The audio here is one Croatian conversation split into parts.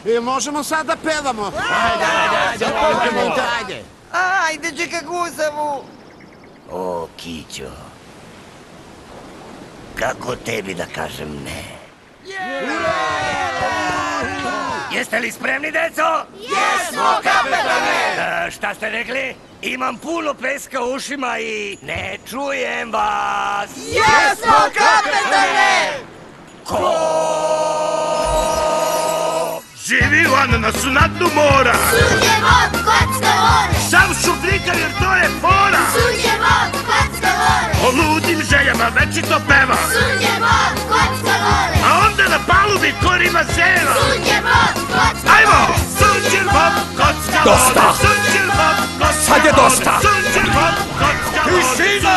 I možemo sad da pevamo. Ajde. Ajde, čeka guzavu. O, Kićo. Kako tebi da kažem ne? Jeste li spremni, deco? Jesmo, kapetane! Šta ste rekli? Imam puno peska u ušima i ne čujem vas. Jesmo, kapetane! Živi u ananasu na dnu mora. Sunđer vod, kocka vode. Sam šupljikan jer to je fora. Sunđer vod, kocka vode. O ludim željama večito peva. Sunđer vod, kocka vode. A onda na palubi korima seva. Sunđer vod, kocka Ajmo! vode. Sunđer vod, kocka vode. Dosta! Sunđer vod, kocka vode. Sad je dosta! Sunđer vod, kocka vode. Tišina!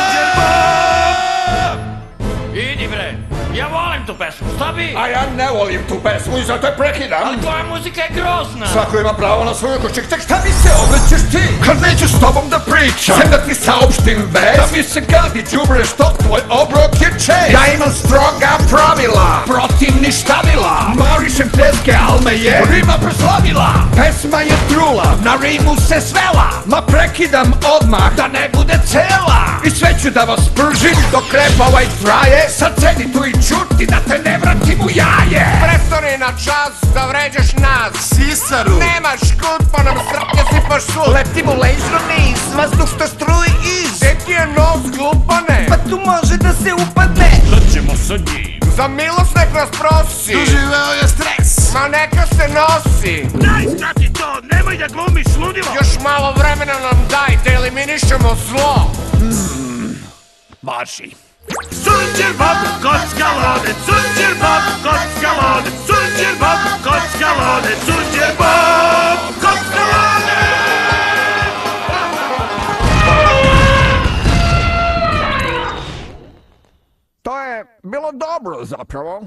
Idi bre, ja volim tu pesmu, šta bi? A ja ne volim tu pesmu i zato je prekidam. Ali tvoja muzika je grozna. Svako ima pravo na svoju kuću. Tek šta mi se obraćaš ti? Kad neću s tobom da pričam. Sem da ti saopštim već. Da mi se gadi đubre što tvoj obrok je čest. Ja imam stroga pravila. Protiv ništavila. Marišem pljeske, al me je rima proslavila. Pesma je trula, na rimu se svela. Ma prekidam odmah, da ne bude cela. I sve ću da vas pržim dok rep ovaj traje. Sad sedi tu i čuti da te ne vratim u jaje. Prestani na čas da vređaš nas. Sisaru! Nemaš kut pa nam srpnje sipaš sud. Letimo ležno niz, vazduh što struji iz. Gdje ti je nos, glupane? Pa tu može da se upadne. Šta ćemo sa njim? Za milost nek nas prosi. Doživeo je stres! Ma neka se nosi. Daj, stati to, nemoj da glumiš ludilo. Još malo vremena nam daj da eliminišemo zlo. Marši. Sunđer vod, kocka lode. Sunđer vod, kocka lode. Sunđer vod, kocka lode. Sunđer vod, kocka lode. To je bilo dobro zapravo.